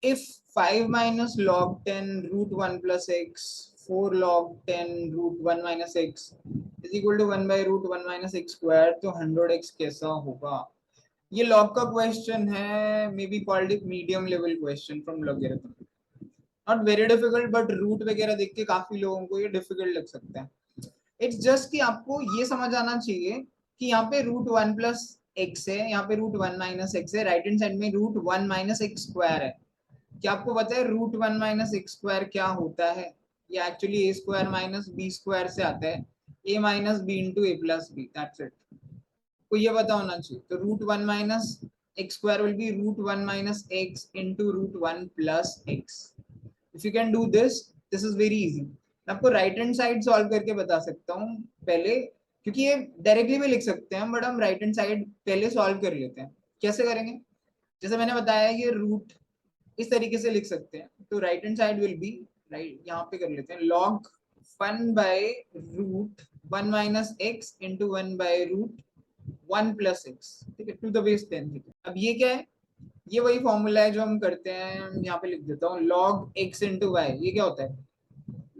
if 5 minus log 10 root 1 plus x 4 log 10 root 1 minus x is equal to 1 by root 1 minus x square, तो 100x कैसा होगा? ये log का question है, may be called it medium level question from logarithm. Not very difficult, but root वगैरह देख के काफी लोगों को ये डिफिकल्ट लग सकता है. इट्स जस्ट कि आपको ये समझ आना चाहिए कि यहाँ पे रूट 1 प्लस एक्स है, यहाँ पे रूट 1 माइनस एक्स है, राइट हैंड साइड में रूट 1 माइनस एक्स स्क्वायर है. क्या आपको पता है रूट 1 माइनस एक्स स्क्वायर क्या होता है? ये actually A square minus B square से आता है, A minus B into A plus B, that's it. को ये पता होना चाहिए. तो root 1 minus x square will be root 1 minus x into root 1 plus x. If you can do this is very easy. मैं आपको राइट हैंड साइड सॉल्व करके बता सकता हूँ पहले, क्योंकि ये डायरेक्टली भी लिख सकते हैं, बट हम राइट हैंड साइड पहले सॉल्व कर लेते हैं. कैसे करेंगे? जैसे मैंने बताया, ये रूट इस तरीके से लिख सकते हैं. तो right hand side will be, right यहाँ पे कर लेते हैं, log 1 by root 1 minus x into 1 by root 1 plus x, ठीक है, टू द बेस 10. ठीक है, अब ये क्या है? ये वही फॉर्मूला है जो हम करते हैं. यहाँ पे लिख देता हूँ log x इंटू वाई. ये क्या होता है?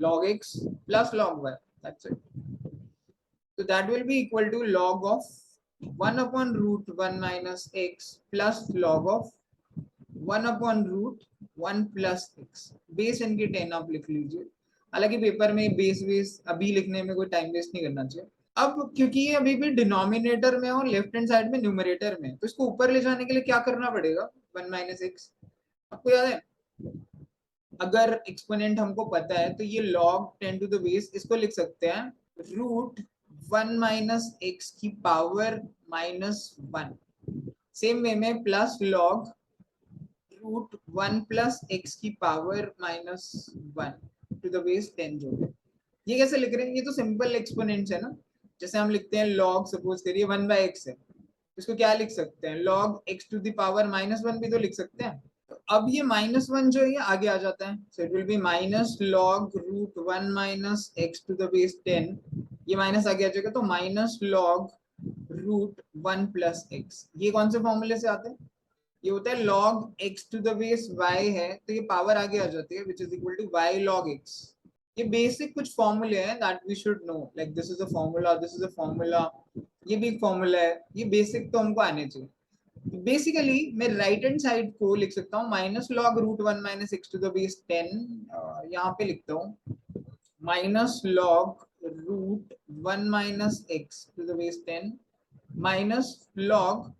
log x plus log y, that's it. So that will be equal to log of 1 upon root 1 minus x plus log of 1 upon root 1 plus x. Base इनकी 10 आप लिख लीजिए. हालांकि paper में बेस अभी लिखने में कोई टाइम वेस्ट नहीं करना चाहिए. अब क्योंकि ये अभी भी डिनोमिनेटर में और लेफ्ट हैंड साइड में न्यूमरेटर में, तो इसको ऊपर ले जाने के लिए क्या करना पड़ेगा? 1 माइनस एक्स. आपको याद है, अगर एक्सपोनेंट हमको पता है तो ये log 10 टू द बेस, इसको लिख सकते हैं रूट 1 माइनस एक्स की पावर माइनस 1. सेम वे में plus log root 1 plus x की power minus 1 to the base 10 जो है. ये कैसे लिख रहे हैं? ये तो सिंपल एक्सपोनेंट्स है ना. जैसे हम लिखते हैं log, सपोज करिए 1 बाय एक्स है, इसको क्या लिख सकते हैं? log x to the power minus 1 भी तो लिख सकते हैं. तो अब ये माइनस 1 जो है ये आगे आ जाता है, so it will be minus log root 1 minus x to the base 10. ये माइनस आगे आ जाएगा, तो minus log root 1 plus x. ये कौन से फॉर्मूले से आते हैं? ये होता है log x to the base y है, तो ये पावर आगे आ जाती है, which is equal to y log x. ये बेसिक कुछ फॉर्मूले हैं that we should know, like this is a formula, this is a formula, ये भी एक फॉर्मूला है. ये बेसिक तो हमको आने चाहिए. बेसिकली मैं राइट हैंड साइड को लिख सकता हूँ minus log root 1 minus x to the base 10. यहाँ पे लिखता हूँ minus log root 1 minus x to the base 10 minus log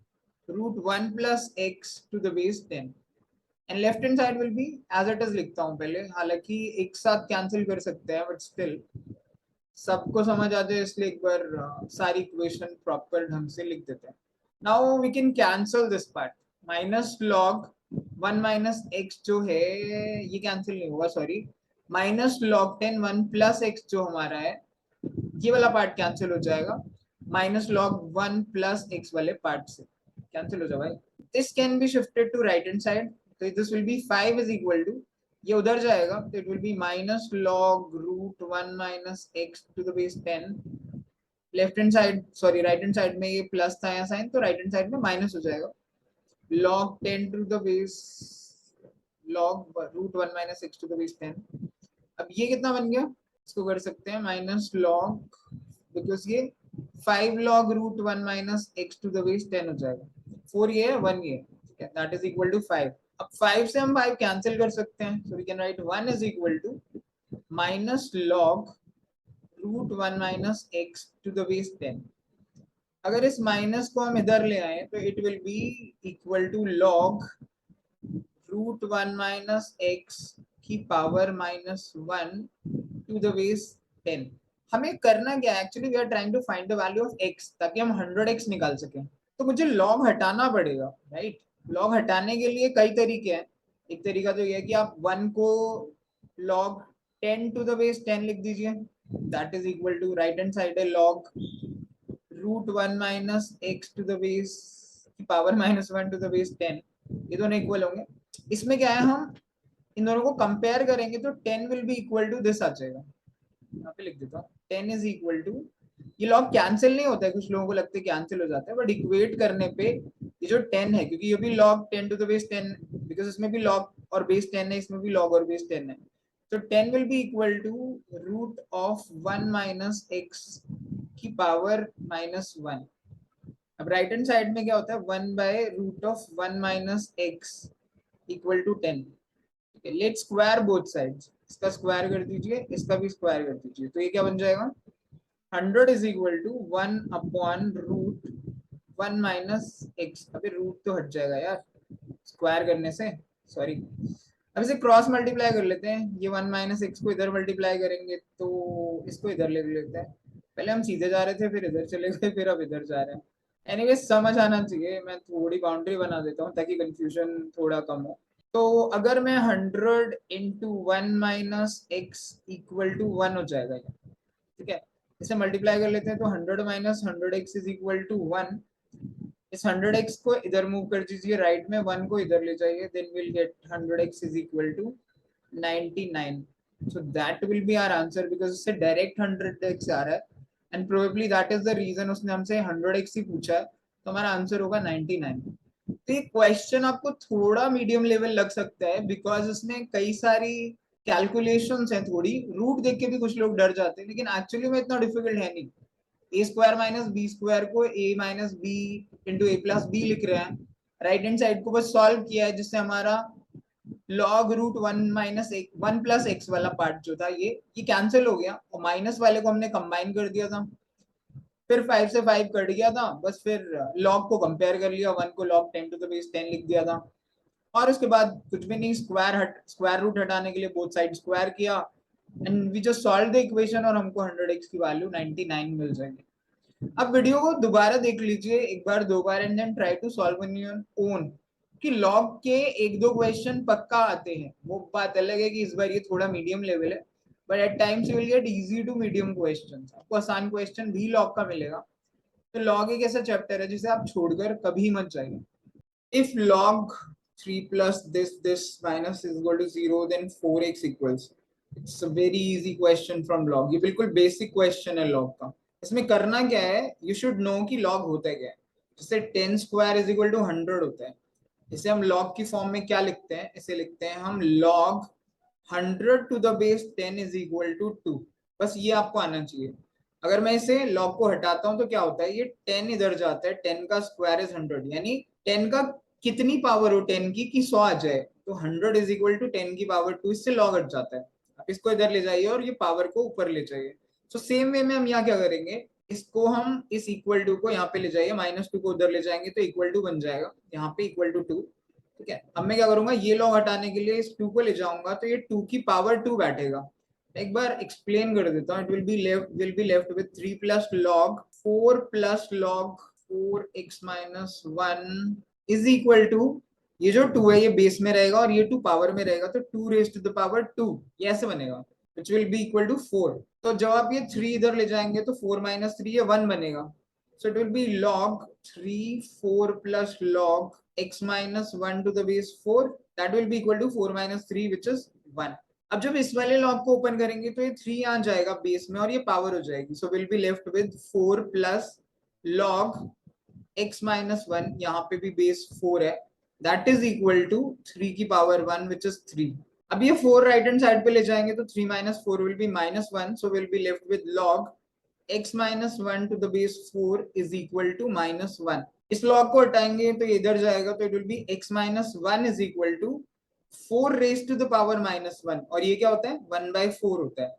root 1 plus x to the base 10. And left hand side will be as it is लिखता हूँ पहले, हालांकि एक साथ कैंसिल कर सकते हैं, बट स्टिल सबको समझ आ जाए इसलिए एक बार सारी इक्वेशन प्रॉपर ढंग से लिख देते हैं. Now we can cancel this part. Minus log 1 minus x जो है ये कैंसिल नहीं होगा, sorry. Minus log 10 1 plus x जो हमारा है, ये वाला पार्ट कैंसिल हो जाएगा माइनस log 1 प्लस एक्स वाले पार्ट से. कैंसिल हो जाएगा. This can be shifted to right hand side, तो this will be 5 is equal to, ये उधर जाएगा, तो it will be minus log root 1 minus x to the base 10. Left hand side, sorry right hand side में ये plus था यहाँ sign, तो राइट हैंड साइड में माइनस हो जाएगा. log 10 to the base log root 1 minus x to the base 10. अब ये कितना बन गया? इसको कर सकते हैं माइनस log, बिकॉज ये 5 log root 1 minus x to the base 10 हो जाएगा. 4 ये है, 1 ये, ठीक है, दैट इज इक्वल टू 5. अब 5 से हम 5 कैंसिल कर सकते हैं, so we can write 1 is equal to minus log root 1 minus x to the base 10. अगर इस माइनस को हम इधर ले आए तो it will be equal to log root 1 minus x की power minus 1 to the base 10. हमें करना क्या है? Actually we are trying to find the value of x, ताकि हम 100x निकाल सकें. तो मुझे log हटाना पड़ेगा, राइट? log हटाने के लिए कई तरीके हैं. एक तरीका तो ये है कि आप 1 को log 10 टू द बेस 10 लिख दीजिए, that is equal to right hand side है log root 1 minus x to the base की power minus 1 to the base 10. ये दोनों इक्वल होंगे. इसमें क्या है, हम इन दोनों को कंपेयर करेंगे तो 10 will be equal to this आ जाएगा. यहाँ पे लिख देता हूँ 10 इज इक्वल टू, ये लॉग कैंसिल नहीं होता है, कुछ लोगों को लगता है कैंसिल हो जाता है, बट इक्वेट करने पे ये जो 10 है, क्योंकि ये भी log 10 to the base 10, because इसमें भी log और बेस 10 है, इसमें भी log और बेस 10 है, तो 10 will be equal to root of 1 minus x की पावर -1. अब राइट हैंड साइड में क्या होता है, 1 by root of 1 minus x equal to 10. ठीक है, लेट स्क्वायर बोथ साइड्स, इसका स्क्वायर कर दीजिए, इसका भी स्क्वायर कर दीजिए, तो ये क्या बन जाएगा, 100 is equal to 1 upon root 1 minus x. अभी रूट तो हट जाएगा यार स्क्वायर करने से, सॉरी. अब इसे क्रॉस मल्टीप्लाई कर लेते हैं, ये 1 माइनस एक्स को इधर मल्टीप्लाई करेंगे तो इसको इधर ले लेते हैं. पहले हम सीधे जा रहे थे, फिर इधर चले गए, फिर अब इधर जा रहे हैं. एनीवे समझ आना चाहिए, मैं थोड़ी बाउंड्री बना देता हूँ ताकि कंफ्यूजन थोड़ा कम हो. तो अगर मैं 100 into 1 minus x equal to 1 हो जाएगा ये. ठीक है, इसे मल्टीप्लाई कर लेते हैं, तो 100 minus 100x is equal to 1. इस 100x को इधर मूव कर दीजिए राइट में, 1 को इधर ले जाइए, then will get 100x is equal to 99. So that will be our answer because इससे डायरेक्ट 100x आ रहा है and probably that is the reason उसने हमसे 100x ही पूछा है, तो हमारा आंसर होगा 99. तो ये क्वेश्चन आपको थोड़ा मीडियम लेवल लग सकता है बिकॉज इसमें कई सारी कैलकुलेशंस हैं, थोड़ी रूट देख के भी कुछ लोग डर जाते हैं, लेकिन एक्चुअली में इतना डिफिकल्ट है नहीं. ए स्क्वायर माइनस बी स्क्वायर को ए minus B into A plus B लिख रहे हैं, राइट हैंड साइड को बस सॉल्व किया है, जिससे हमारा log root 1 minus 1 plus x वाला पार्ट जो था ये कैंसिल हो गया, और माइनस वाले को हमने कंबाइन कर दिया था, फिर 5 से 5 कट गया था, बस फिर लॉग को कंपेयर कर लिया, 1 को लॉग 10 टू द बेस 10 लिख दिया था, और उसके बाद कुछ भी नहीं, स्क्वायर रूट हटाने के लिए बोथ साइड स्क्वायर किया and we just solve the equation, और हमको 100x की वैल्यू 99 मिल जाएगी. अब वीडियो को दोबारा देख लीजिए एक बार, दो बार, and then try to solve in your own, कि लॉग के एक दो क्वेश्चन पक्का आते हैं. वो बात अलग है कि इस बार ये थोड़ा मीडियम लेवल है, but at times you will get easy to medium questions. आपको आसान क्वेश्चन भी लॉग का मिलेगा. तो लॉग एक ऐसा चैप्टर है जिसे आप छोड़कर कभी मत जाइए. If log 3 plus this minus is equal to 0, then 4x equals. It's a very easy question from log. ये बिल्कुल बेसिक क्वेश्चन है log का. इसमें करना क्या है, यू शुड नो कि log होता है क्या है. जैसे 10 स्क्वायर इज इक्वल टू 100 होता है, इसे हम log की फॉर्म में क्या लिखते हैं, इसे लिखते हैं हम log 100 to the base 10 is equal to 2. बस ये आपको आना चाहिए. अगर मैं इसे log को हटाता हूं तो क्या होता है, ये 10 इधर जाता है, 10 का स्क्वायर इज 100, यानी 10 का कितनी पावर हो 10 की कि 100 आ जाए, तो 100 इज इक्वल टू 10 की पावर 2, इससे log हट जाता है. आप इसको इधर ले जाइए और ये पावर को ऊपर ले जाइए. तो सेम वे में हम यहाँ क्या करेंगे, इसको हम इस इक्वल टू को यहाँ पे ले जाइए, -2 को उधर ले जाएंगे तो इक्वल टू बन जाएगा, यहाँ पे इक्वल टू 2. ठीक है, अब मैं क्या करूंगा, ये log हटाने के लिए इस 2 को ले जाऊंगा, तो ये 2 की पावर 2 बैठेगा. एक बार एक्सप्लेन कर देता हूँ. It will be left with 3 plus log 4 plus log 4x minus 1 is equal to, ये जो 2 है ये बेस में रहेगा और ये 2 पावर में रहेगा, तो 2 रेज टू द पावर 2, ये ऐसे बनेगा, which will be equal to 4. तो जब आप ये 3 इधर ले जाएंगे तो 4 माइनस 3 ये 1 बनेगा. So it will be log 3 4 plus log x minus 1 to the base 4, that will be equal to 4 minus 3 which is 1. अब जब इस वाले log को ओपन करेंगे तो ये 3 आ जाएगा बेस में और ये पावर हो जाएगी. So we'll be left with 4 plus log x minus 1, यहाँ पे भी बेस 4 है, that is equal to 3 की पावर 1 which is 3. अब ये 4 राइट हैंड साइड पे ले जाएंगे तो 3 minus 4 will be -1, so we'll be left with log x minus 1 to the base 4 is equal to -1. इस log को हटाएंगे तो ये इधर जाएगा, तो it will be x minus 1 is equal to 4 raised to the power -1, और ये क्या होता है, 1/4 होता है.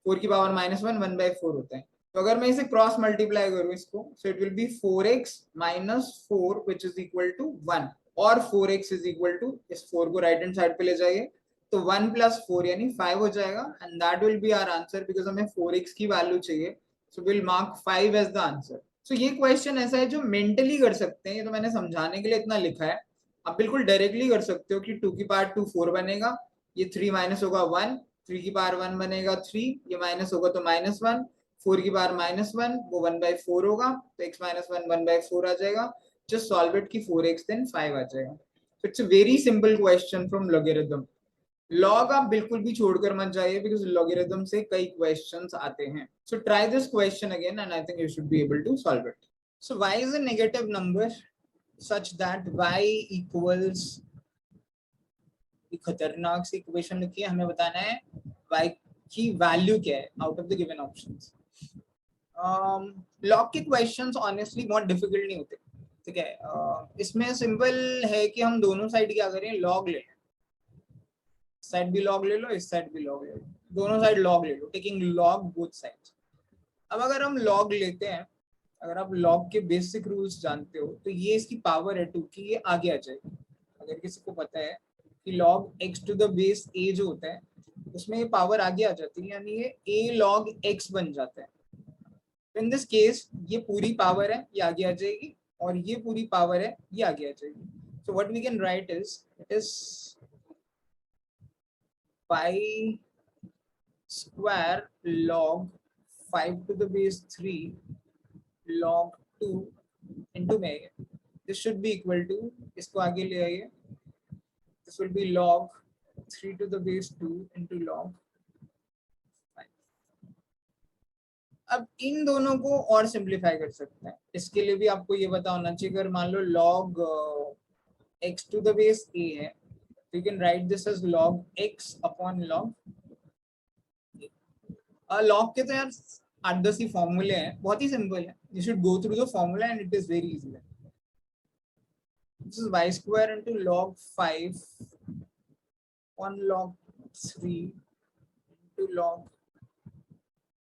4 की पावर -1 1/4 होता है. तो अगर मैं इसे क्रॉस मल्टीप्लाई करूं इसको, so it will be 4x minus 4 which is equal to 1, और 4x is equal to, इस 4 को राइट हैंड साइड पे ले जाइए तो 1 plus 4 यानी 5 हो जाएगा, and that will be our answer because हमें 4x की वैल्यू चाहिए. So we'll mark 5 as the answer. So ये क्वेश्चन ऐसा है जो मेंटली कर सकते हैं, ये तो मैंने समझाने के लिए इतना लिखा है. आप बिल्कुल डायरेक्टली कर सकते हो कि 2 की पावर 2 4 बनेगा, ये 3 माइनस होगा 1, 3 की पावर 1 बनेगा 3, ये माइनस होगा तो -1, 4 की पावर -1 वो 1/4 होगा, तो x minus 1 1/4 आ जाएगा. Just solve it कि 4x then 5 आ जाएगा. So it's a very simple question from logarithm. Log आप बिल्कुल भी छोड़कर मत जाइए बिकॉज लॉगरिथम से कई क्वेश्चंस आते हैं. So try this question again and I think you should be able to solve it. So y is a negative number such that y equals ये खतरनाक सी इक्वेशन लिखी है, हमें बताना है y की वैल्यू क्या है out of the given options. Log के क्वेश्चंस ऑनेस्टली बहुत डिफिकल्ट नहीं होते, ठीक है। इसमें सिंपल है कि हम दोनों साइड क्या करें, लॉग ले लें, साइड भी लॉग ले लो, इस साइड भी लॉग ले लो, दोनों साइड लॉग ले लो, टेकिंग लॉग बोथ साइड्स। अब अगर हम लॉग लेते हैं, अगर आप लॉग के बेसिक रूल्स जानते हो तो ये इसकी पावर है 2 की, ये आगे आ जाएगी। अगर किसी को पता है कि log x to the base a जो होता है उसमें ये पावर आगे आ जाती है, यानी ये a log x बन जाता है। इन दिस केस ये पूरी पावर है, ये आगे आ जाएगी, और ये पूरी पावर है, ये आगे आ जाएगी। So what we can write is, it is pi square log 5 to the base 3 log 2 into में this should be equal to, इसको आगे ले आइए, this will be log 3 to the base 2 into log 5। अब इन दोनों को और सिंप्लीफाई कर सकते हैं, इसके लिए भी आपको ये पता होना चाहिए। अगर मान लो log x to the base a है तो you can write this as log x upon log। Log के तो यार 8-10 ही फॉर्मूले हैं, बहुत ही सिंपल है, you should go through the formula and it is very easy. This is y square into log 5 on log 3 into log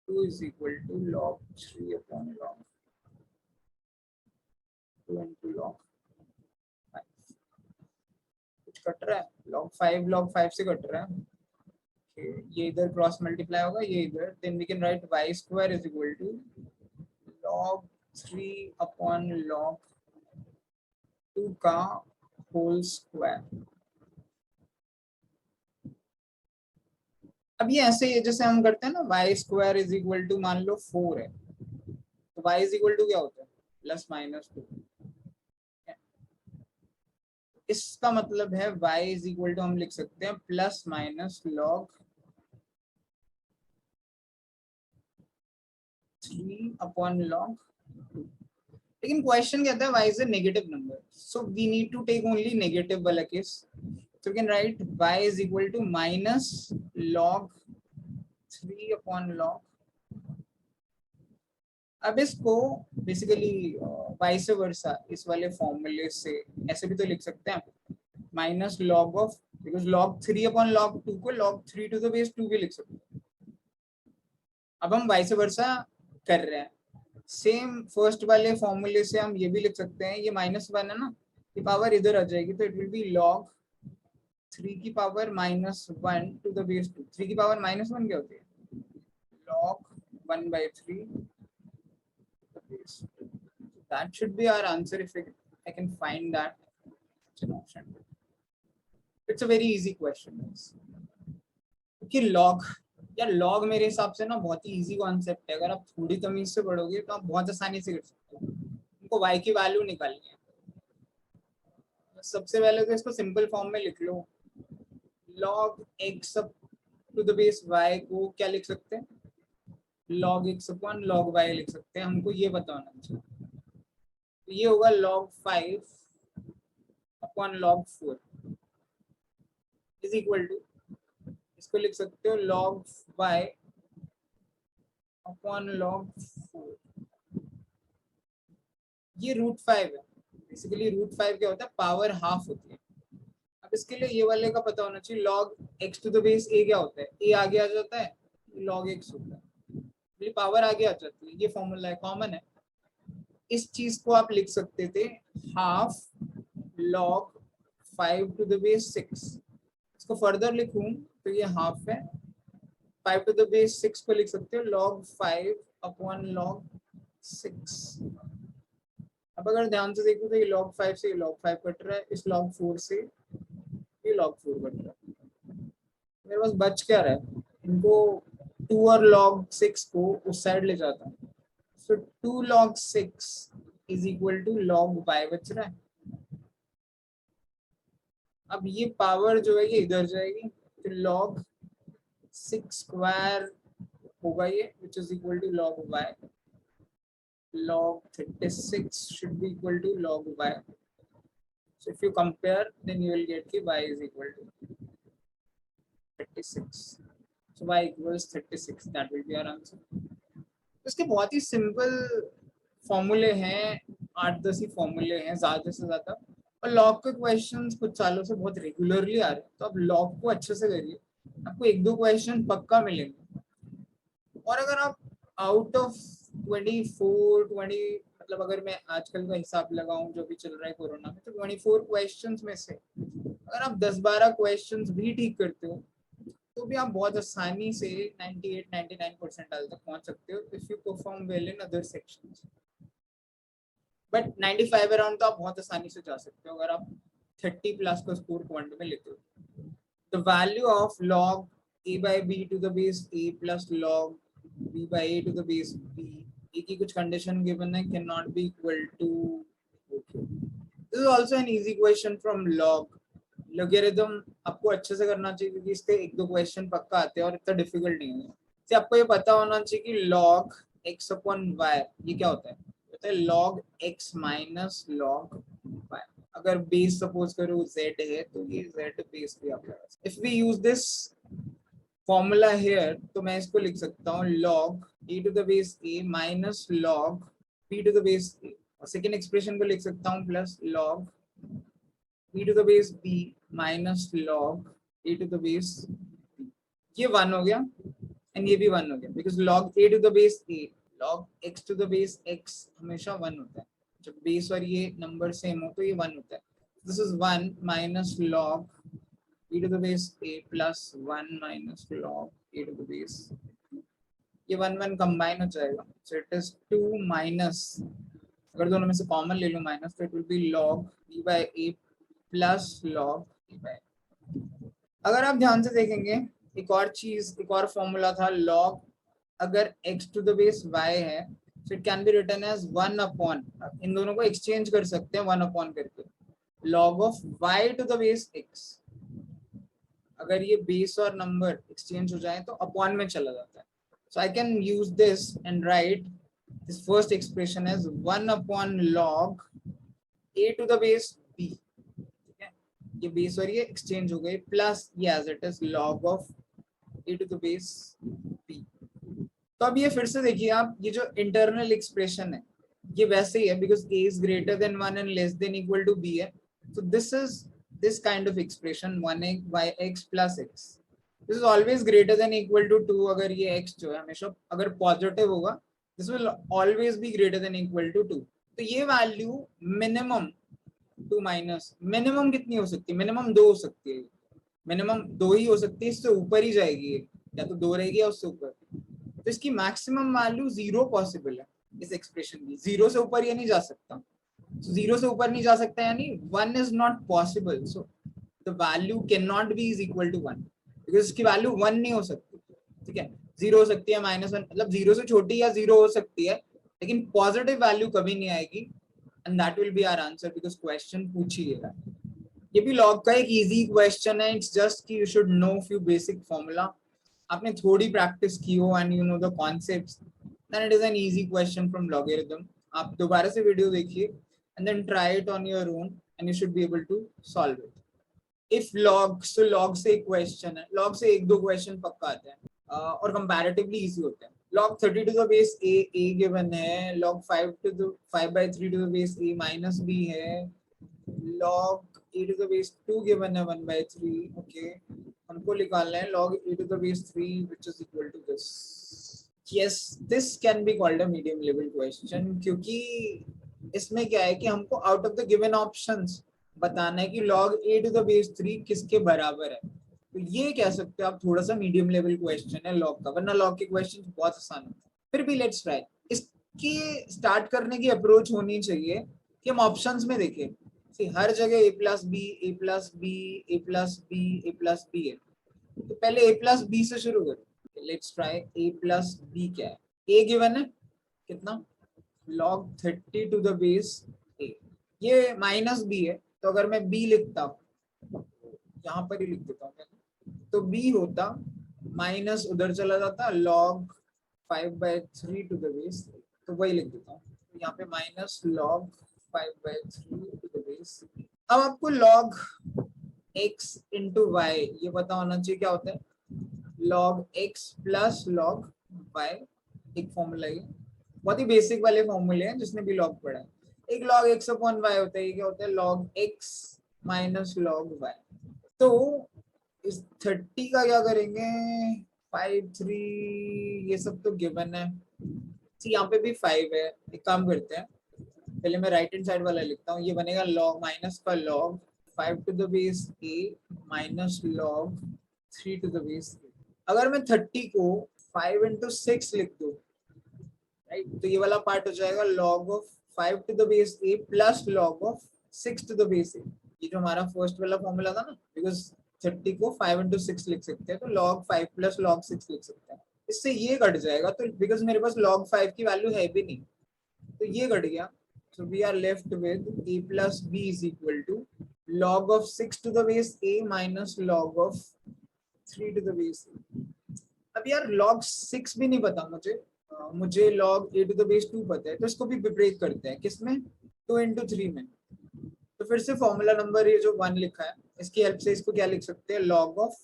2 is equal to log 3 upon log 2 into log 5। कुछ cut रहा है, log 5 से cut रहा है, ये इधर cross multiply होगा, ये इधर, then we can write y square is equal to log 3 upon log 2 का होल स्क्वायर। अब ये ऐसे जैसे हम करते हैं ना, y square is equal to मान लो 4 है तो y इज इक्वल टू क्या होता है, प्लस माइनस 2। इसका मतलब है y इज इक्वल टू हम लिख सकते हैं plus minus log 3 upon log 2। लेकिन क्वेश्चन कहता है y is a negative number, so we need to take only negative वाला केस। So we can write y is equal to minus log 3 upon log। अब इसको बेसिकली वाइस वर्सा इस वाले फॉर्मूले से ऐसे भी तो लिख सकते हैं, minus log of, because log 3 upon log 2 को log 3 टू द बेस 2 भी लिख सकते हैं। अब हम वाइस वर्सा कर रहे हैं, सेम फर्स्ट वाले फॉर्मूले से हम ये भी लिख सकते हैं, ये -1 है ना, ये पावर इधर आ जाएगी तो इट विल बी log 3 की पावर -1 टू द बेस 2। 3 की पावर -1 क्या होती है, log 1/3। That should be our answer if I can find that. It's an option. It's a very easy question. क्योंकि log या log मेरे हिसाब से ना बहुत ही easy कॉन्सेप्ट है, अगर आप थोड़ी तमीज से पढ़ोगे तो आप बहुत आसानी से कर सकते हो। उनको y की वैल्यू निकालनी है, सबसे पहले तो इसको सिंपल फॉर्म में लिख लो, log x to the base y को क्या लिख सकते हैं, log x upon log y लिख सकते हैं, हमको ये पता होना चाहिए। तो ये होगा log 5 upon log 4 is equal to, इसको लिख सकते हो log y अपॉन log 4। ये √5 है, बेसिकली √5 क्या होता है, पावर हाफ होती है। अब इसके लिए ये वाले का पता होना चाहिए, log x to the base a क्या होता है, a आगे आ जाता है, log x होता है, पावर आगे आ जाती है, ये फॉर्मूला है, कॉमन है। इस चीज को आप लिख सकते थे half log 5 to the base 6। इसको फर्दर लिखूं तो ये हाफ है, 5 टू द बेस 6 को लिख सकते हो log 5 अपॉन log 6। अब अगर ध्यान से देखो तो ये log 5 से ये log 5 कट रहा है, इस log 4 से ये log 4 कट रहा है, मेरे पास बच क्या रहा है, इनको 2 और log 6 को उस साइड ले जाता हूँ, so 2 log 6 is equal to log y बच रहा है। अब ये पावर जो है ये इधर जाएगी, तो log 6 स्क्वायर होगा ये, which is equal to log y। log 36 should be equal to log y। So if you compare, then you will get कि y is equal to 36. So y equals 36. That will be our answer. इसके बहुत ही simple फॉर्मूले हैं, 8-10 ही फॉर्मूले हैं ज़्यादा से ज़्यादा, और लॉग के क्वेश्चंस कुछ सालों से बहुत रेगुलरली आ रहे हैं, तो आप लॉग को अच्छे से करिए, आपको 1-2 क्वेश्चन पक्का मिलेंगे। और अगर आप आउट ऑफ 24-20, मतलब अगर मैं आजकल का हिसाब लगाऊं जो भी चल रहा है कोरोना में, तो 24 क्वेश्चंस में से अगर आप 10-12 क्वेश्चंस भी ठीक करते हो तो भी आप बहुत आसानी से 98-99% तक पहुंच सकते हो if you perform well in other sections. But 95 around तो आप बहुत आसानी से जा सकते हो अगर आप 30 प्लस का स्कोर क्वांट में लेते हो। The value of log a by b to the base a plus log b by a to the base b, a की कुछ कंडीशन गिवन है, can not be equal to, this is also an easy question from log। Logarithm आपको अच्छे से करना चाहिए क्योंकि इसके 1-2 क्वेश्चन पक्का आते हैं और इतना डिफिकल्ट नहीं है। तो आपको ये पता होना चाहिए कि log x upon y ये क्या होता है log x minus log y। अगर बेस सपोज करो z है तो ये z बेस भी आपका। If we use this formula here तो मैं इसको लिख सकता हूँ log e to the base a minus log b to the base a, और सेकेंड एक्सप्रेशन को लिख सकता हूँ plus log e to the base b minus log a to the base b। ये 1 हो गया एंड ये भी 1 हो गया because log a to the base a, log x to the base x हमेशा 1 होता है, जब बेस और ये नंबर सेम हो तो ये 1 होता है। This is 1 minus log e to the base a plus 1 minus log a to the base, ये 1 कंबाइन हो जाएगा, सो इट इज 2 माइनस, अगर दोनों में से कॉमन ले लो माइनस तो it will B log b by a plus log a by। अगर आप ध्यान से देखेंगे एक और चीज, एक और फॉर्मूला था log, अगर x to the base y है so it can be written as 1 upon, इन दोनों को एक्सचेंज कर सकते हैं 1 upon करके, log of y to the base x। अगर ये बेस और नंबर एक्सचेंज हो जाए तो अपॉन में चला जाता है, so I can use this and write this first expression as 1 upon log a to the base b, ठीक है, ये बेस और ये एक्सचेंज हो गए, प्लस ये as it is log of a to the base b। तो अब ये फिर से देखिए आप, ये जो इंटरनल एक्सप्रेशन है ये वैसे ही है because a is greater than 1 and less than equal to b है, so this is this kind of expression 1y(x plus x), this is always greater than equal to 2। अगर ये x जो है हमेशा अगर पॉजिटिव होगा this will always be greater than equal to 2, तो ये वैल्यू मिनिमम 2 माइनस, मिनिमम कितनी हो सकती है, मिनिमम 2 हो सकती है, मिनिमम 2 ही हो सकती है, इससे ऊपर ही जाएगी या तो 2 रहेगी या उससे ऊपर, तो इसकी मैक्सिमम वैल्यू 0 पॉसिबल है इस एक्सप्रेशन की, 0 से ऊपर ये नहीं जा सकता, so 0 से ऊपर नहीं जा सकता यानी 1 is not possible, so the value cannot be is equal to 1 because इसकी वैल्यू 1 नहीं हो सकती, ठीक है, 0 हो सकती है -1, मतलब 0 से छोटी या 0 हो सकती है लेकिन पॉजिटिव वैल्यू कभी नहीं आएगी, and that will be our answer because question पूछ ही ले रहा है। ये भी लॉग का एक इजी क्वेश्चन है, इट्स जस्ट कि you should know few basic formula, आपने थोड़ी प्रैक्टिस की हो and you know the concepts, then it is an easy question from logarithm. आप दोबारा से वीडियो देखिए and then try it on your own and you should be able to solve it. If log, so log से एक question है, log से 1-2 question पक्का आते हैं और कंपैरेटिवली इजी होते हैं। log 30 to the base a given है, log 5/3 to the base a minus b है, log e to the base 2 given है 1/3, ओके, हमको निकालना है log e to the base 3 which is equal to this। yes, this can be called a medium level question क्योंकि इसमें क्या है कि हमको out of the given options बताना है कि log a to the base 3 किसके बराबर है, तो ये कह सकते हो आप थोड़ा सा मीडियम लेवल क्वेश्चन है लॉग का, वरना लॉग के क्वेश्चन बहुत आसान होते हैं। फिर भी लेट्स ट्राई, इसकी स्टार्ट करने की अप्रोच होनी चाहिए कि हम ऑप्शंस में देखें, हर जगह a plus b a plus b a plus b a plus b है, तो पहले a प्लस बी से शुरू करें। Let's try a plus b क्या है, a गिवन है कितना log 30 to the base a, ये माइनस बी है तो अगर मैं b लिखता हूँ यहाँ पर ही लिख देता हूँ तो b होता माइनस उधर चला जाता log 5/3 to the base, तो वही लिख देता हूँ यहाँ पे minus log 5/3 to the base। अब आपको log x into y ये पता होना चाहिए क्या होता है, log x plus log y, एक फॉर्मूला है, बहुत ही बेसिक वाले फॉर्मूले हैं जिसने भी log पढ़ा है। एक log x अपॉन y होता है, ये क्या होता है log x minus log y। तो इस 30 का क्या करेंगे, 5 3 ये सब तो गिवन है, यहाँ पे भी 5 है। एक काम करते हैं, पहले मैं राइट हैंड साइड वाला लिखता हूँ, ये बनेगा log माइनस का log 5 to the base a minus log 3 to the base a। अगर मैं 30 को 5 इंटू 6 लिख दूँ, राइट, तो ये वाला पार्ट हो जाएगा log of 5 to the base a plus log of 6 to the base a। ये जो हमारा फर्स्ट वाला फॉर्मूला था ना, बिकॉज 30 को 5 इंटू 6 लिख सकते हैं, तो log 5 प्लस log 6 लिख सकते हैं। इससे ये कट जाएगा, तो बिकॉज मेरे पास log 5 की वैल्यू है भी नहीं, तो ये कट गया। So we are left with a plus b is equal to log of 6 to the base a minus log of 3 to the base a। अब यार log 6 भी नहीं पता मुझे, मुझे log a to the base 2 पता है, तो इसको भी ब्रेक करते हैं, किसमें, 2 into 3 में। तो फिर से फॉर्मूला नंबर ये जो 1 लिखा है, इसकी हेल्प से इसको क्या लिख सकते हैं, log of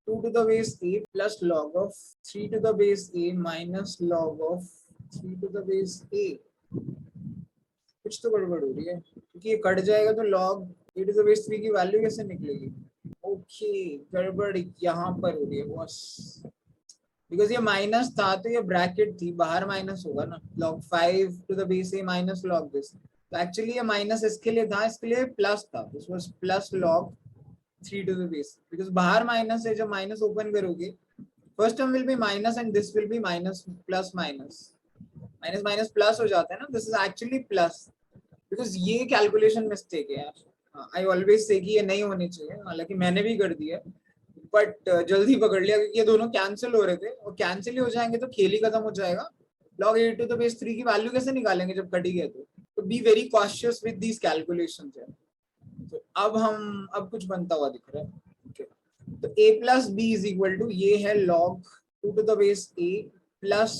2 to the base a plus log of 3 to the base a minus log of 3 to the base a। कुछ तो गड़बड़ हो रही है, क्योंकि ये कट जाएगा तो log a to the base 3 की वैल्यू कैसे निकलेगी। ओके, गड़बड़ यहाँ पर हो रही है बस, बिकॉज ये माइनस था तो ये ब्रैकेट थी, बाहर माइनस होगा ना, log 5 to the base a minus log this. तो एक्चुअली ये माइनस इसके लिए था, इसके लिए प्लस था, this was plus log 3 to the base, because बाहर माइनस है, जब माइनस ओपन करोगे first term will be minus and this will be minus plus minus, minus minus plus हो जाता है ना, this is actually plus, because ये calculation mistake है यार। आई ऑलवेज से कि ये नहीं होनी चाहिए, हालांकि मैंने भी कर दिया, बट जल्दी पकड़ लिया क्योंकि ये दोनों कैंसिल हो रहे थे, और कैंसिल ही हो जाएंगे तो खेल ही खत्म हो जाएगा। log a to the base 3 की वैल्यू कैसे निकालेंगे जब कट ही गए, तो be very cautious with these calculations है। तो अब कुछ बनता हुआ दिख रहा है। okay. तो a plus B is equal to, ये है log 2 to the base a plus,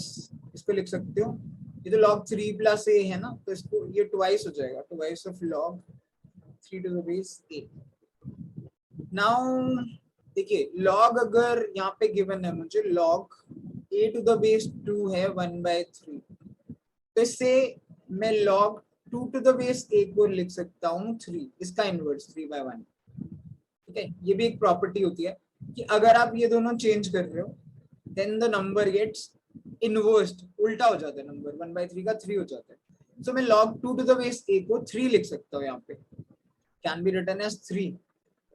इसको लिख सकते हो, ये तो log 3 प्लस a है ना, तो इसको ये ट्वाइस हो जाएगा, twice of log 3 to the base a। Now देखिए, log अगर यहाँ पे गिवन है मुझे, log a to the base 2 है 1/3, तो इससे मैं log 2 to the base a को लिख सकता हूँ 3, इसका इनवर्स 3/1। ठीक है, ये भी एक प्रॉपर्टी होती है कि अगर आप ये दोनों चेंज कर रहे हो देन द नंबर गेट्स इनवर्स्ड, उल्टा हो जाता है नंबर, 1/3 का 3 हो जाता है। सो मैं log 2 to the base a को 3 लिख सकता हूँ, यहाँ पे कैन बी रिटन एज 3।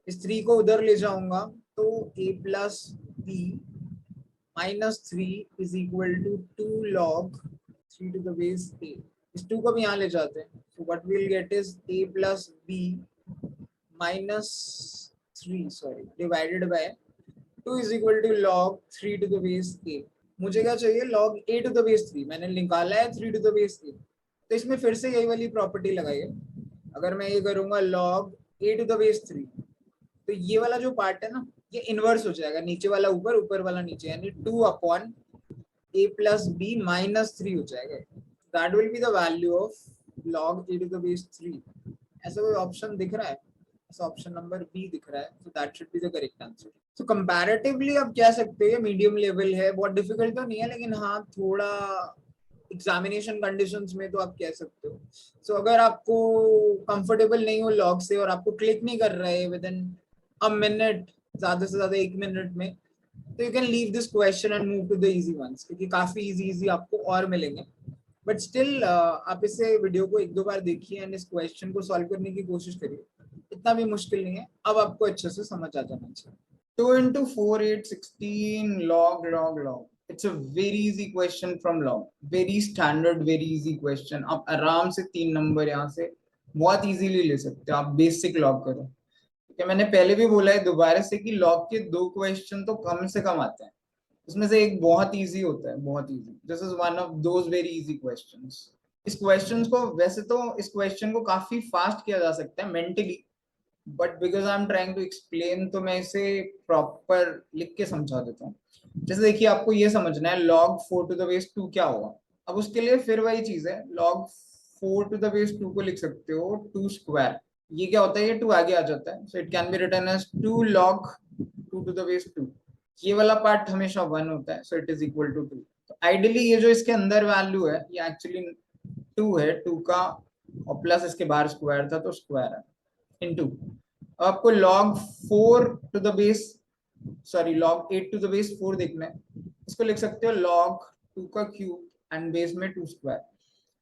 इस 3 को उधर ले जाऊंगा तो a plus b minus 3 is equal to 2 log 3 to the base a। इस 2 को भी यहाँ ले जाते हैं, so what we'll get is a plus b minus 3 sorry divided by 2 is equal to log 3 to the base a। मुझे क्या चाहिए, log a to the base 3, मैंने निकाला है 3 to the base a, तो इसमें फिर से यही वाली प्रॉपर्टी लगाई है। अगर मैं ये करूंगा log a to the base 3, तो ये वाला जो पार्ट है ना, ये इनवर्स हो जाएगा, नीचे वाला ऊपर, ऊपर वाला नीचे, यानी 2 upon a plus b minus 3 हो जाएगा। That will be the value of log a to the base 3। ऐसा कोई ऑप्शन दिख रहा है, ऐसा ऑप्शन नंबर बी दिख रहा है, तो that should be the correct answer. तो कंपैरेटिवली आप कह सकते हैं मीडियम लेवल है, बहुत डिफिकल्ट तो नहीं है, लेकिन हाँ थोड़ा एग्जामिनेशन कंडीशंस में तो आप कह सकते हो। सो अगर आपको कंफर्टेबल नहीं हो लॉग से और आपको क्लिक नहीं कर रहे है विद इन अ मिनट, ज्यादा से ज्यादा 1 मिनट में, तो you can leave this question and move to the easy ones, क्योंकि काफी इजी आपको और मिलेंगे। बट स्टिल आप इसे वीडियो को 1-2 बार देखिए एंड इस क्वेश्चन को सॉल्व करने की कोशिश करिए, इतना भी मुश्किल नहीं है, अब आपको अच्छे से समझ आ जाना चाहिए। 2 into 4 8 16 log it's a very easy question from log, very standard very easy question। आप आराम से 3 नंबर यहाँ से बहुत इजीली ले सकते हो, आप बेसिक लॉग करो। क्या मैंने पहले भी बोला है दोबारा से कि लॉग के 2 क्वेश्चन तो कम से कम आते हैं, उसमें से एक बहुत इजी होता है, बहुत easy, this is one of those very easy questions. इस क्वेश्चन को वैसे तो इस क्वेश्चन को काफी फास्ट किया जा सकता है mentally, but because I am trying to explain तो मैं इसे प्रॉपर लिख के समझा देता हूँ। जैसे देखिए, आपको ये समझना है log 4 टू द बेस 2 क्या होगा। अब उसके लिए फिर वही चीज है, log 4 टू द बेस 2 को लिख सकते हो 2 स्क्वायर। ये क्या होता है, ये 2 आगे आ जाता है, so it can be written as 2 log 2 to the base 2। ये वाला पार्ट हमेशा 1 होता है, so it is equal to 2। तो आइडियली ये जो इसके अंदर वैल्यू है ये एक्चुअली 2 है, 2 का और प्लस इसके बाहर स्क्वायर था तो स्क्वायर है इनटू। अब आपको log 4 to the base sorry log 8 to the base 4 देखना है, इसको लिख सकते हो log 2 का क्यूब एंड बेस में 2 स्क्वायर।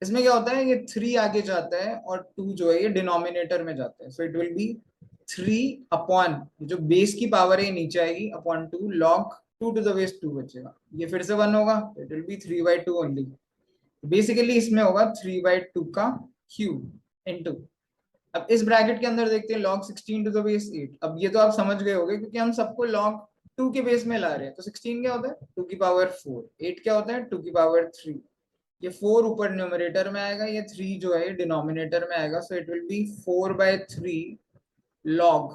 इसमें क्या होता है, ये 3 आगे जाता है और 2 जो है ये डिनोमिनेटर में जाता है, so it will be 3 upon जो बेस की पावर है नीचे आएगी upon 2 log 2 to the base 2 बचेगा, ये फिर से 1 होगा, it will be 3/2 only. Basically इसमें होगा 3/2 का क्यूब इनटू। अब इस ब्रैकेट के अंदर देखते हैं log 16 टू द बेस 8। अब ये तो आप समझ गए होंगे क्योंकि हम सबको log 2 के बेस में ला रहे हैं, तो 16 क्या होता है 2 की पावर 4, 8 क्या होता है 2 की पावर 3। ये 4 ऊपर न्यूमरेटर में आएगा, ये 3 जो है डिनोमिनेटर में आएगा, so it will be 4/3 log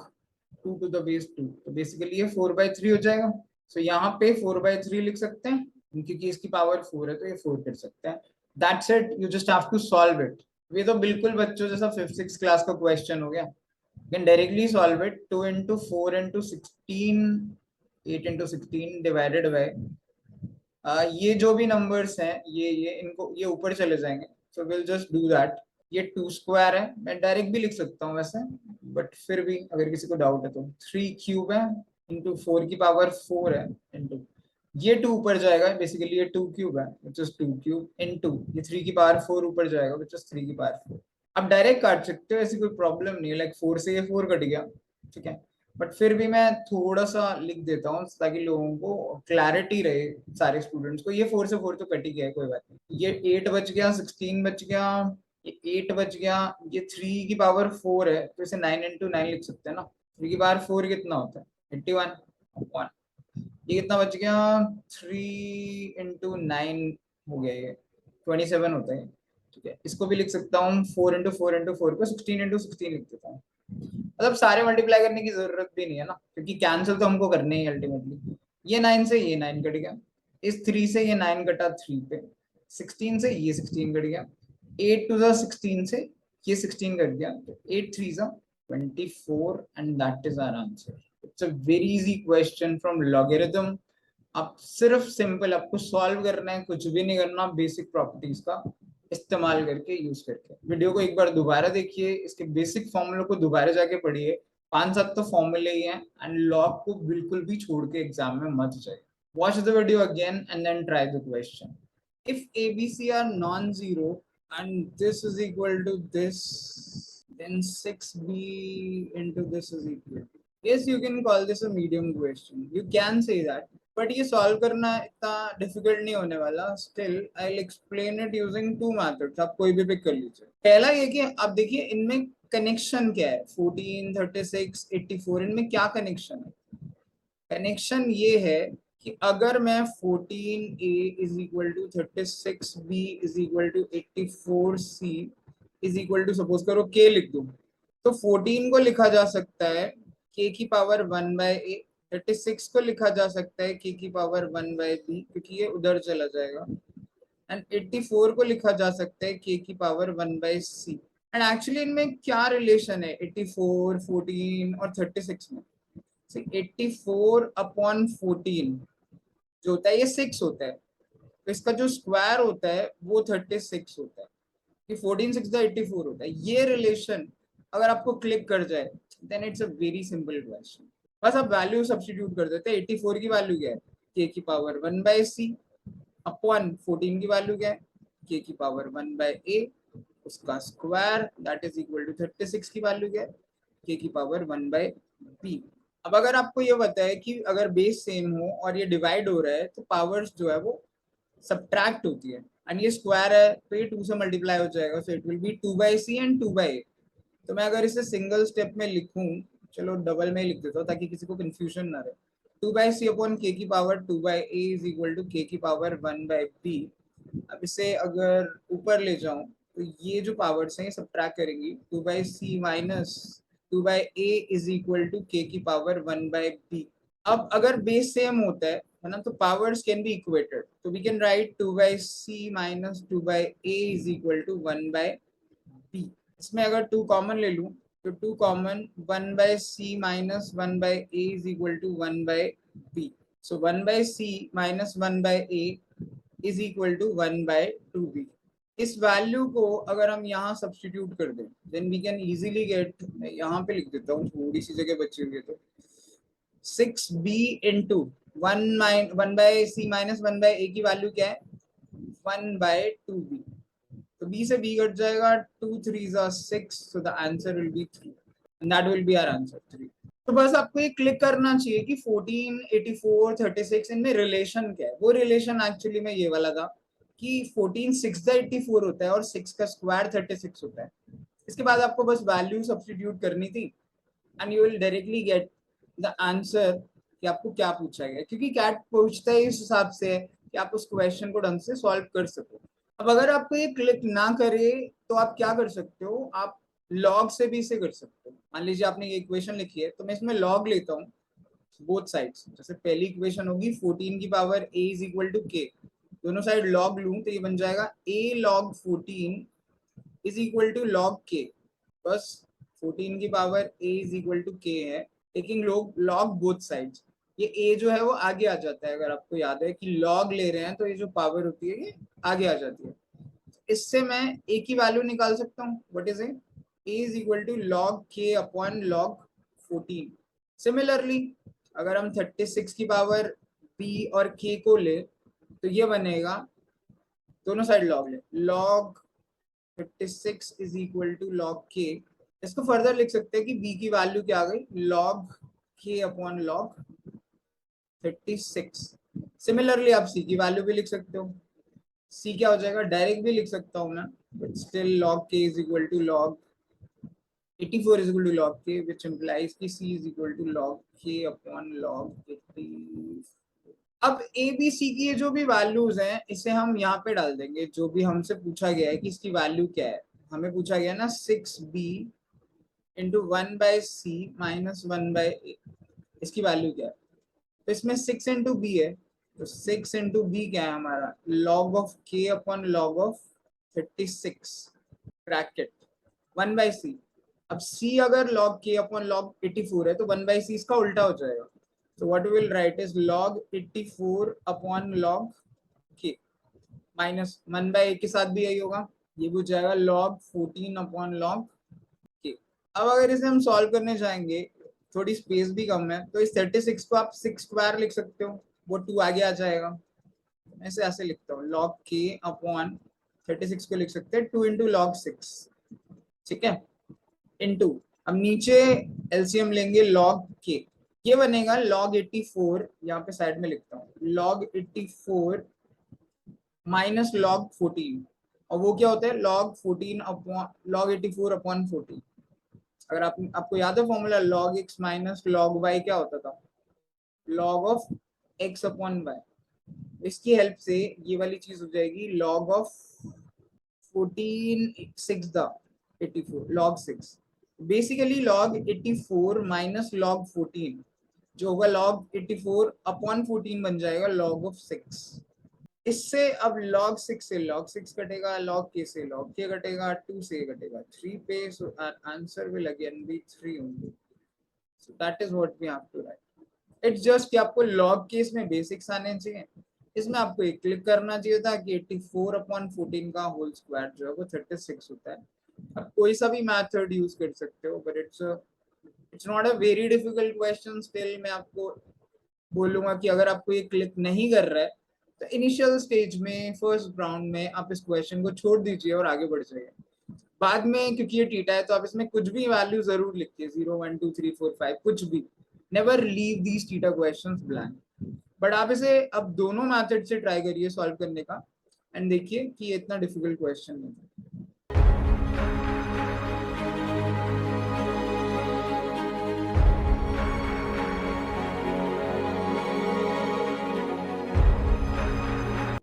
2 to the base 2। तो बेसिकली ये 4/3 हो जाएगा। सो यहाँ पे 4/3 लिख सकते हैं क्योंकि इसकी पावर 4 है तो ये 4 कर सकते हैं। That's it, you just have to solve it. ये तो बिल्कुल बच्चों जैसा 5th-6th क्लास का क्वेश्चन हो गया। You can directly solve it, 2 into 4 into 16, 8 into 16 divided by ये जो भी नंबर्स हैं ये इनको ये ऊपर चले जाएंगे, so will just do that. ये 2 स्क्वायर है, मैं डायरेक्ट भी लिख सकता हूँ वैसे, बट फिर भी अगर किसी को डाउट है तो 3 क्यूब है इंटू 4 की पावर 4 है इंटू ये 2 ऊपर जाएगा, बेसिकली ये 2 क्यूब है विच इज 2 क्यूब इनटू ये 3 की पावर 4 ऊपर जाएगा विच इज 3 की पावर 4। आप डायरेक्ट काट सकते हो, ऐसी कोई प्रॉब्लम नहीं है, लाइक 4 से ये 4 कट गया, ठीक है। बट फिर भी मैं थोड़ा सा लिख देता हूँ ताकि लोगों को क्लैरिटी रहे, सारे स्टूडेंट्स को। ये 4 से 4 तो कट ही गया है, कोई बात नहीं। ये 8 बच गया, 16 बच गया, ये 8 बच गया, ये 3 की पावर 4 है तो इसे 9 into 9 लिख सकते हैं ना। 3 की पावर 4 कितना होता है 81 1। ये कितना बच गया 3 into 9 हो गया, ये 27 होता है, ठीक है। इसको भी लिख सकता हूँ 4 into 4 into 4 को 16 into 16 लिख देता हूँ। मतलब सारे मल्टीप्लाई करने की जरूरत भी नहीं है ना, क्योंकि कैंसिल तो हमको करने ही अल्टीमेटली। ये 9 से ये 9 कट गया, इस 3 से ये 9 कटा 3 पे, 16 से ये 16 कट गया, 8 to the 16 से ये 16 कट गया, तो 8 3s are 24 and that is our answer. It's a very easy question from logarithm. आप सिर्फ सिंपल आपको सॉल्व करना है, कुछ भी नहीं करना, बेसिक प्रॉपर्टीज का इस्तेमाल करके यूज करके। वीडियो को एक बार दोबारा देखिए, इसके बेसिक फॉर्मूले को दोबारा जाके पढ़िए, 5-7 तो फॉर्मूले ही हैं, एंड लॉग को बिल्कुल भी छोड़ के एग्जाम में मत जाइए। Watch the video again and then try the question. If ABC are non zero and this is equal to this, then 6B into this is equal to, yes you can call this a medium question, you can say that, but ये solve करना इतना difficult नहीं होने वाला। Still I will explain it using 2 methods, आप कोई भी pick कर लीजिए। पहला ये कि आप देखिए इनमें कनेक्शन क्या है, 14 36 84 इनमें क्या कनेक्शन है। कनेक्शन ये है कि अगर मैं 14A is equal to 36B is equal to 84C is equal to suppose करो K लिख दूं, तो 14 को लिखा जा सकता है K की पावर 1/A, 36 को लिखा जा सकता है K की पावर 1/B क्योंकि ये उधर चला जाएगा, एंड 84 को लिखा जा सकता है K की पावर 1/C। एंड एक्चुअली इनमें क्या रिलेशन है 84, 14 और 36 में। 84 अपॉन 14 जो होता है ये 6 होता है, तो इसका जो स्क्वायर होता है वो 36 होता है, कि 14 6 84 होता है। ये रिलेशन अगर आपको क्लिक कर जाए then it's a very simple question. बस आप वैल्यू सब्स्टिट्यूट कर देते हैं। 84 की वैल्यू क्या है K की पावर 1/C अपॉन 14 की वैल्यू क्या है K की पावर 1/A, उसका square that is equal to 36 की वैल्यू क्या है K की पावर 1/B। अब अगर आपको ये पता है कि अगर बेस सेम हो और ये डिवाइड हो रहा है तो पावर्स जो है वो सब्ट्रैक्ट होती है, एंड ये स्क्वायर है तो ये 2 से मल्टीप्लाई हो जाएगा, सो it will B 2/C and 2/A। तो मैं अगर इसे सिंगल स्टेप में लिखूं, चलो डबल में लिख देता हूँ ताकि किसी को कंफ्यूजन ना रहे। 2/C अपॉन K की power 2/A is equal to K की पावर 1/B। अब इसे अगर ऊपर ले जाऊं तो ये जो पावर्स हैं ये सब्ट्रैक्ट करेंगी, 2/C minus 2/A is equal to K की पावर 1/B। अब अगर बेस सेम होता है ना, तो पावर्स कैन बी इक्वेटेड, तो we can write 2/C minus 2/A is equal to 1/B। इसमें अगर 2 कॉमन ले लूं तो 2 common 1/C minus 1/A is equal to 1/B। सो 1/c minus 1/a is equal to 1/2b। इस वैल्यू को अगर हम यहाँ सब्स्टिट्यूट कर दें then we can easily get, मैं यहाँ पे लिख देता हूँ थोड़ी सी जगह बची हुई है, तो 6b into 1/c minus 1/a की वैल्यू क्या है 1/2b। तो b से b कट जाएगा, 2 3s are 6, so the answer will be 3 and that will be our answer 3। तो बस आपको ये क्लिक करना चाहिए कि 14, 84, 36 इनमें रिलेशन क्या है। वो रिलेशन एक्चुअली में ये वाला था कि 14 6 का 84 होता है और 6 का स्क्वायर 36 होता है। इसके बाद आपको बस वैल्यू सब्स्टिट्यूट करनी थी and you will directly get the answer कि आपको क्या पूछा गया, क्योंकि कैट पूछता है इस हिसाब से कि आप उस क्वेश्चन को ढंग से सॉल्व कर सको। अब अगर आपको ये क्लिक ना करे तो आप क्या कर सकते हो, आप लॉग से भी इसे कर सकते हो। मान लीजिए आपने ये इक्वेशन लिखी है तो मैं इसमें लॉग लेता हूँ बोथ साइड्स। जैसे पहली इक्वेशन होगी 14 की power a is equal to K, दोनों साइड लॉग लूं तो ये बन जाएगा a log 14 is equal to log k। बस 14 की power a is equal to k है, टेकिंग लॉग बोथ साइड्स। ये a जो है वो आगे आ जाता है, अगर आपको याद है कि लॉग ले रहे हैं तो ये जो पावर होती है ये आगे आ जाती है। इससे मैं a की वैल्यू निकाल सकता हूँ, what is A is equal to log k upon log 14। Similarly अगर हम 36 की पावर b और k को ले तो ये बनेगा, दोनों साइड लॉग ले, log 36 is equal to log k। इसको फर्दर लिख सकते हैं कि b की वैल्यू क्या आ गई log k upon log 36। Similarly आप c की वैल्यू भी लिख सकते हो, c क्या हो जाएगा, डायरेक्ट भी लिख सकता हूँ मैं, but still log k is equal to log 84 is equal to log k, which implies कि c is equal to log k upon log 80। अब a b c की ये जो भी वैल्यूज हैं इसे हम यहाँ पे डाल देंगे, जो भी हमसे पूछा गया है कि इसकी वैल्यू क्या है। हमें पूछा गया ना 6b into 1/c minus 1/a, इसकी वैल्यू क्या है। तो इसमें 6 इंटू बी है, तो 6 इंटू बी क्या है हमारा log of k upon log of 36 bracket 1/c। अब c अगर log k अपॉन log 84 है तो 1/c इसका उल्टा हो जाएगा। तो what we will write is log 84 upon log k minus 1/a के साथ भी यही होगा, ये भी हो जाएगा log 14 अपॉन log k। अब अगर इसे हम सॉल्व करने जाएंगे, थोड़ी स्पेस भी कम है, तो इस 36 को आप 6 स्क्वायर लिख सकते हो, वो 2 आगे आ जाएगा। मैं इसे ऐसे लिखता हूँ log k अपॉन 36 को लिख सकते हैं 2 इंटू log 6, ठीक है, इनटू अब नीचे एलसीएम लेंगे log k, ये बनेगा log 84, यहाँ पे साइड में लिखता हूँ log 84 माइनस log 14, और वो क्या होता है log 14 अपॉन log 84 अपॉन 14। अगर आपको याद है formula log x minus log y क्या होता था, log of x upon y। इसकी हेल्प से ये वाली चीज हो जाएगी log of 14 6 the 84 log 6। Basically log 84 minus log 14 जो होगा log 84 अपॉन 14 बन जाएगा log ऑफ 6। इससे अब log 6 से log 6 कटेगा, log k से log k कटेगा, 2 से कटेगा 3 पे, so our answer will again be 3 only। So that is what we have to write। It's just कि आपको log केस में बेसिक्स आने चाहिए। इसमें आपको एक क्लिक करना चाहिए था कि 84 अपॉन 14 का होल स्क्वायर जो है वो 36 होता है। आप कोई सा भी मेथड यूज कर सकते हो, but it's not a very difficult question. Still मैं आपको बोलूंगा कि अगर आपको ये क्लिक नहीं कर रहा है तो इनिशियल स्टेज में फर्स्ट राउंड में आप इस क्वेश्चन को छोड़ दीजिए और आगे बढ़ जाइए। बाद में क्योंकि ये टीटा है तो आप इसमें कुछ भी वैल्यू जरूर लिखिए, 0 1 2 3 4 5 कुछ भी, never leave these theta questions blank. But आप इसे अब दोनों मेथड से ट्राई करिए सॉल्व करने का एंड देखिए कि ये इतना डिफिकल्ट क्वेश्चन नहीं है।